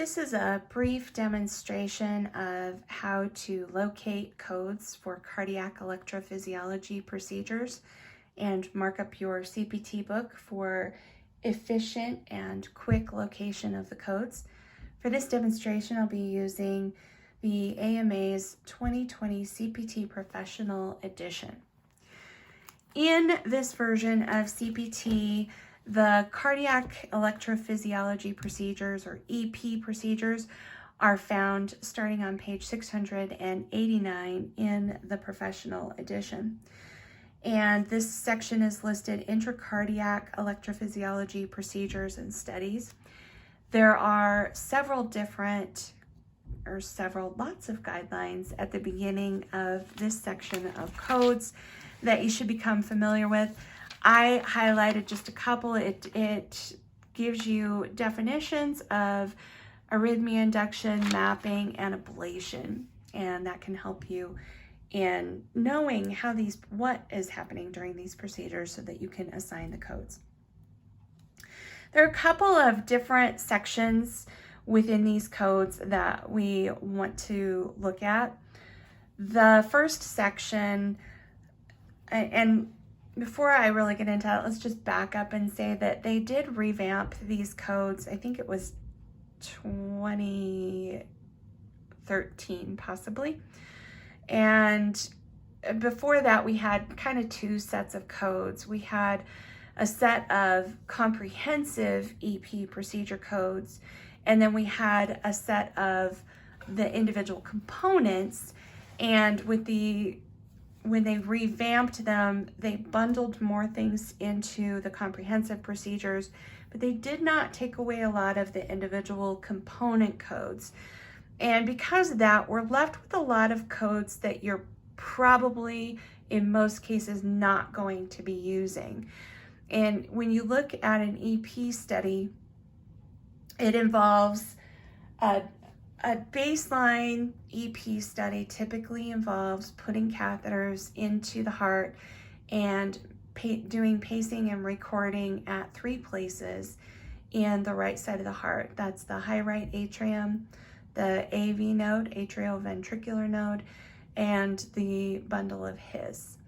This is a brief demonstration of how to locate codes for cardiac electrophysiology procedures and mark up your CPT book for efficient and quick location of the codes. For this demonstration, I'll be using the AMA's 2020 CPT Professional Edition. In this version of CPT, the cardiac electrophysiology procedures, or EP procedures, are found starting on page 689 in the Professional Edition. And this section is listed intracardiac electrophysiology procedures and studies. There are lots of guidelines at the beginning of this section of codes that you should become familiar with. I highlighted just a couple. It gives you definitions of arrhythmia induction, mapping, and ablation, and that can help you in knowing what is happening during these procedures so that you can assign the codes. There are a couple of different sections within these codes that we want to look at. The first section, and before I really get into that, let's just back up and say that they did revamp these codes. I think it was 2013 possibly. And before that, we had kind of two sets of codes. We had a set of comprehensive EP procedure codes, and then we had a set of the individual components. And when they revamped them, they bundled more things into the comprehensive procedures, but they did not take away a lot of the individual component codes. And because of that, we're left with a lot of codes that you're probably, in most cases, not going to be using. And when you look at an EP study, it involves a baseline EP study typically involves putting catheters into the heart and doing pacing and recording at 3 places in the right side of the heart. That's the high right atrium, the AV node, atrioventricular node, and the bundle of His.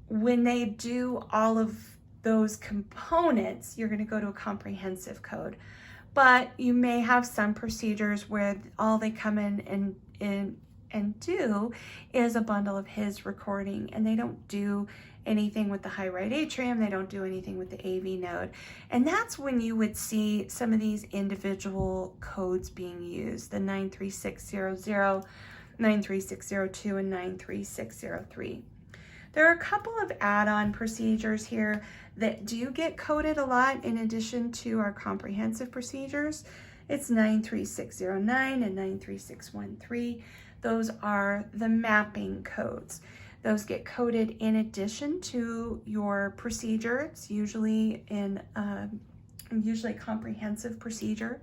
When they do all of those components, you're going to go to a comprehensive code. But you may have some procedures where all they come in and do is a bundle of His recording, and they don't do anything with the high right atrium, they don't do anything with the AV node. And that's when you would see some of these individual codes being used, the 93600, 93602, and 93603. There are a couple of add-on procedures here that do get coded a lot in addition to our comprehensive procedures. It's 93609 and 93613. Those are the mapping codes. Those get coded in addition to your procedure. It's usually a comprehensive procedure.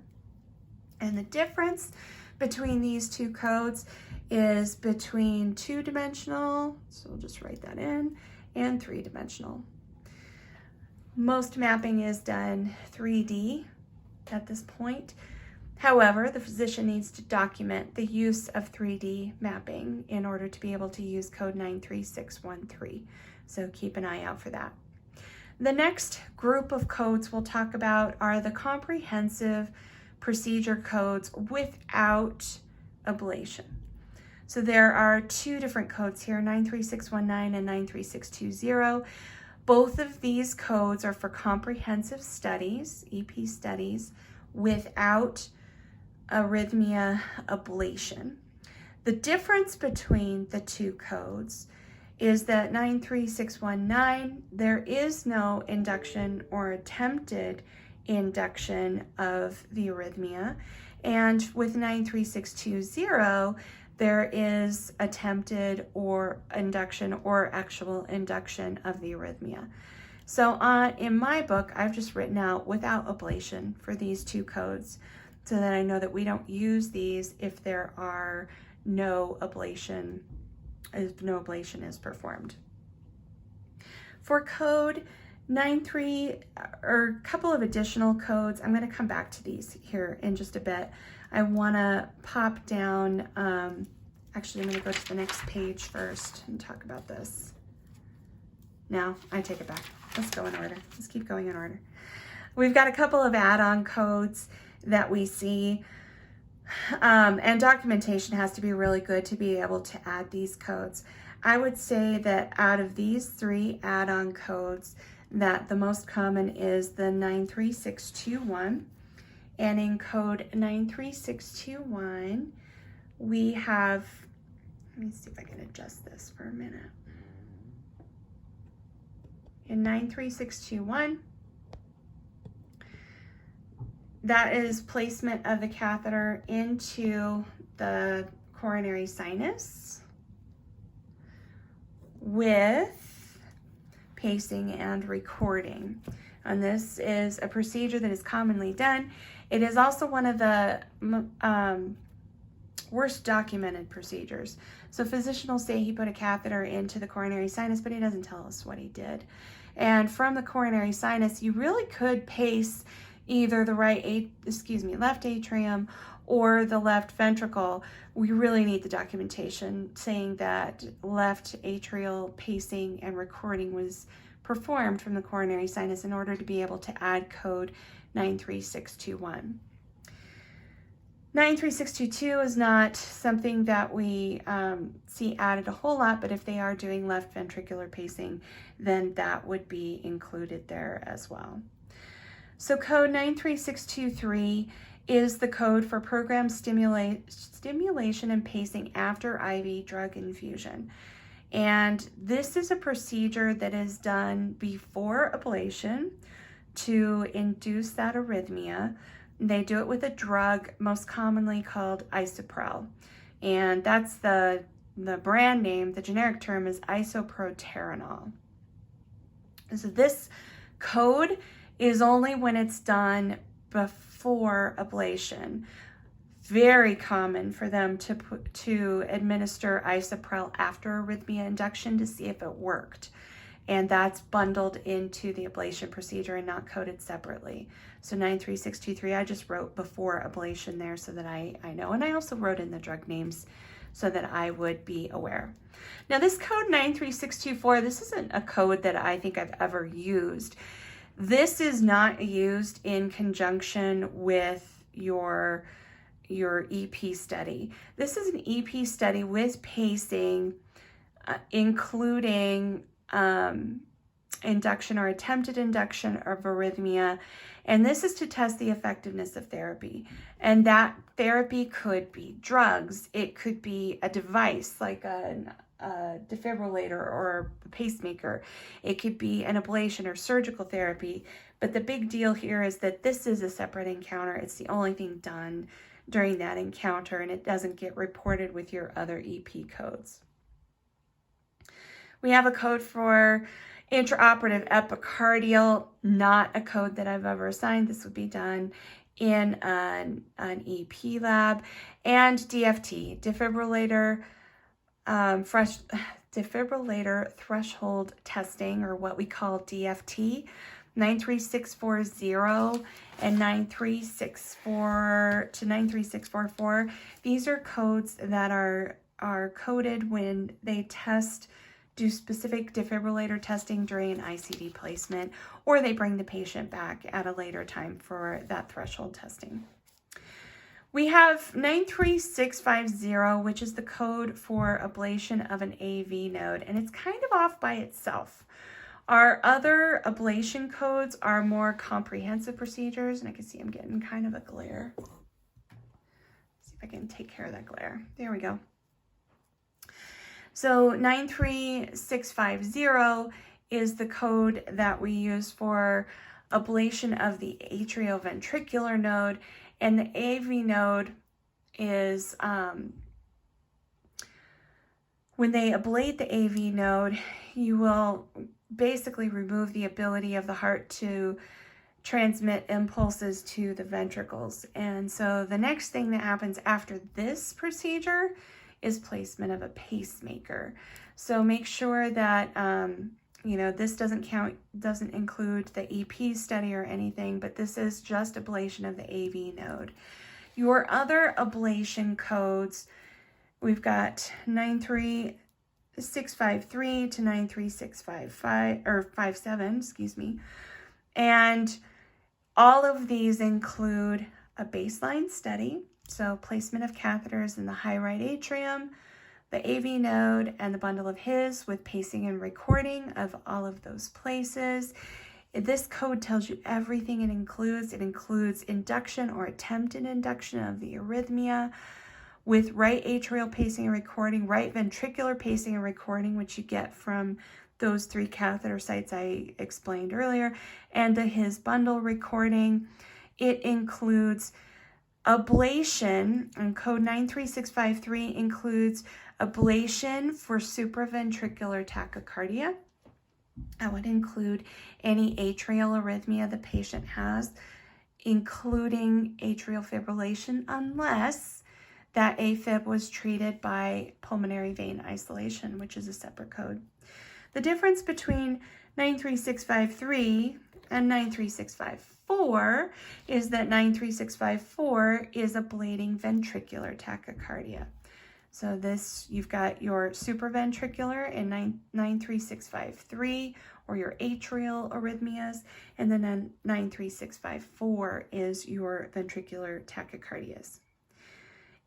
And the difference between these two codes is between 2-dimensional, so we'll just write that in, and 3-dimensional. Most mapping is done 3D at this point. However, the physician needs to document the use of 3D mapping in order to be able to use code 93613. So keep an eye out for that. The next group of codes we'll talk about are the comprehensive procedure codes without ablation. So there are 2 different codes here, 93619 and 93620. Both of these codes are for comprehensive studies, EP studies, without arrhythmia ablation. The difference between the 2 codes is that 93619, there is no induction or attempted induction of the arrhythmia. And with 93620, there is attempted or induction or actual induction of the arrhythmia. So in my book, I've just written out without ablation for these 2 codes so that I know that we don't use these if there are no ablation is performed. For code 9.3 or a couple of additional codes. I'm going to come back to these here in just a bit. I want to pop down, actually I'm going to go to the next page first and talk about this. No, I take it back. Let's go in order. Let's keep going in order. We've got a couple of add-on codes that we see, and documentation has to be really good to be able to add these codes. I would say that out of these 3 add-on codes, that the most common is the 93621. And in code 93621, we have, let me see if I can adjust this for a minute. In 93621, that is placement of the catheter into the coronary sinus with pacing and recording. And this is a procedure that is commonly done. It is also one of the worst documented procedures. So physician will say he put a catheter into the coronary sinus, but he doesn't tell us what he did. And from the coronary sinus, you really could pace either the left atrium or the left ventricle. We really need the documentation saying that left atrial pacing and recording was performed from the coronary sinus in order to be able to add code 93621. 93622 is not something that we see added a whole lot, but if they are doing left ventricular pacing, then that would be included there as well. So code 93623 is the code for program stimulation and pacing after IV drug infusion. And this is a procedure that is done before ablation to induce that arrhythmia. They do it with a drug most commonly called isoprel. And that's the brand name, the generic term is isoproterenol. So this code is only when it's done before ablation. Very common for them to administer isoprel after arrhythmia induction to see if it worked. And that's bundled into the ablation procedure and not coded separately. So 93623, I just wrote before ablation there so that I know. And I also wrote in the drug names so that I would be aware. Now this code 93624, this isn't a code that I think I've ever used. This is not used in conjunction with your EP study. This is an EP study with pacing, including induction or attempted induction of arrhythmia. And this is to test the effectiveness of therapy. And that therapy could be drugs. It could be a device like a defibrillator or a pacemaker. It could be an ablation or surgical therapy. But the big deal here is that this is a separate encounter. It's the only thing done during that encounter, and it doesn't get reported with your other EP codes. We have a code for intraoperative epicardial, not a code that I've ever assigned. This would be done in an EP lab. And DFT, defibrillator threshold testing, or what we call DFT, 93640 and 93644 to 93644. These are codes that are coded when they do specific defibrillator testing during an ICD placement, or they bring the patient back at a later time for that threshold testing. We have 93650, which is the code for ablation of an AV node, and it's kind of off by itself. Our other ablation codes are more comprehensive procedures, and I can see I'm getting kind of a glare. Let's see if I can take care of that glare. There we go. So 93650 is the code that we use for ablation of the atrioventricular node, and the AV node is when they ablate the AV node, you will basically remove the ability of the heart to transmit impulses to the ventricles. And so the next thing that happens after this procedure is placement of a pacemaker. So make sure that this doesn't include the EP study or anything, but this is just ablation of the AV node. Your other ablation codes, we've got 93653 to 93655 or 57, excuse me. And all of these include a baseline study, so placement of catheters in the high right atrium, the AV node, and the bundle of His with pacing and recording of all of those places. This code tells you everything it includes. It includes induction or attempted induction of the arrhythmia with right atrial pacing and recording, right ventricular pacing and recording, which you get from those 3 catheter sites I explained earlier, and the His bundle recording. It includes ablation, and code 93653 includes ablation for supraventricular tachycardia. That would include any atrial arrhythmia the patient has, including atrial fibrillation, unless that AFib was treated by pulmonary vein isolation, which is a separate code. The difference between 93653 and 93654 is that 93654 is ablating ventricular tachycardia. So this, you've got your supraventricular in 93653, or your atrial arrhythmias, and then 93654 is your ventricular tachycardias.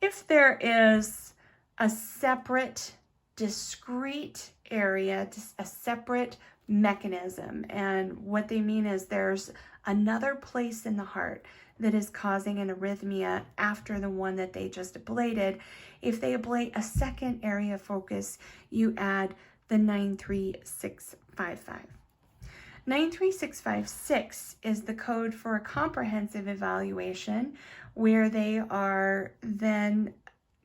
If there is a separate, discrete area, a separate mechanism, and what they mean is there's another place in the heart that is causing an arrhythmia after the one that they just ablated, if they ablate a second area of focus, you add the 93655. 93656 is the code for a comprehensive evaluation where they are then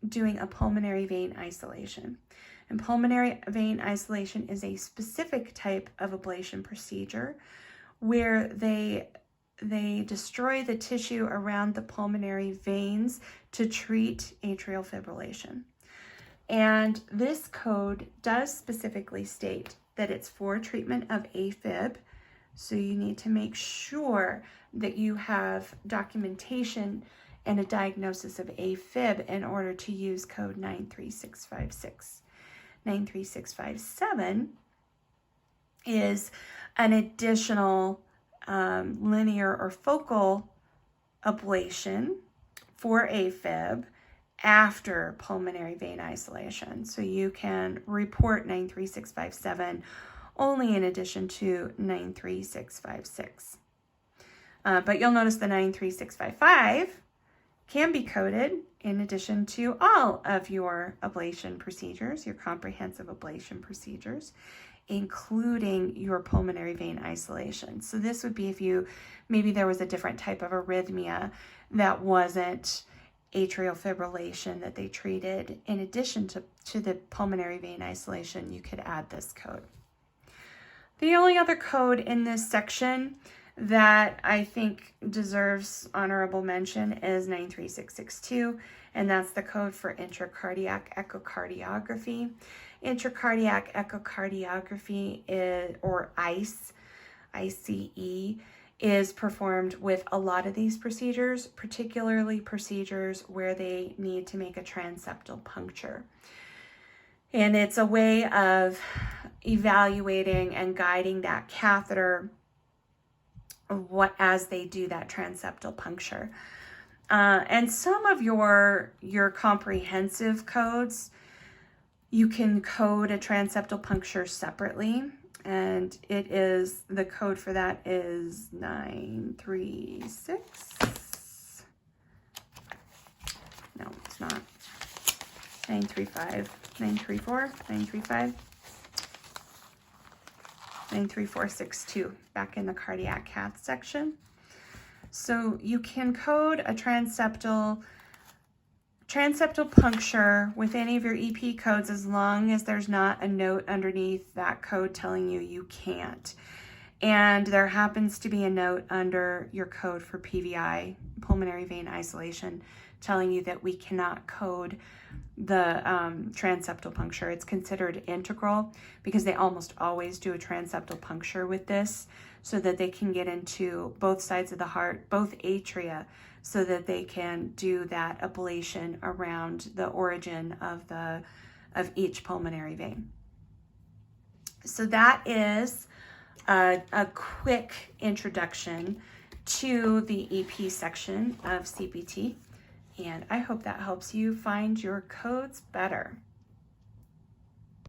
doing a pulmonary vein isolation. And pulmonary vein isolation is a specific type of ablation procedure where they destroy the tissue around the pulmonary veins to treat atrial fibrillation. And this code does specifically state that it's for treatment of AFib, so you need to make sure that you have documentation and a diagnosis of AFib in order to use code 93656. 93657 is an additional linear or focal ablation for AFib after pulmonary vein isolation. So you can report 93657 only in addition to 93656. But you'll notice the 93655 can be coded in addition to all of your ablation procedures, your comprehensive ablation procedures, including your pulmonary vein isolation. So this would be if maybe there was a different type of arrhythmia that wasn't atrial fibrillation that they treated. In addition to the pulmonary vein isolation, you could add this code. The only other code in this section that I think deserves honorable mention is 93662, and that's the code for intracardiac echocardiography. Intracardiac echocardiography or ICE, is performed with a lot of these procedures, particularly procedures where they need to make a transeptal puncture. And it's a way of evaluating and guiding that catheter as they do that transeptal puncture. And some of your comprehensive codes, you can code a transeptal puncture separately, and the code for that is 936. No, it's not. 935, 934, 935. 93462 back in the cardiac cath section. So you can code a transeptal puncture with any of your EP codes as long as there's not a note underneath that code telling you can't. And there happens to be a note under your code for PVI, pulmonary vein isolation, telling you that we cannot code the transeptal puncture. It's considered integral because they almost always do a transeptal puncture with this so that they can get into both sides of the heart, both atria, so that they can do that ablation around the origin of each pulmonary vein. So that is a quick introduction to the EP section of CPT, and I hope that helps you find your codes better.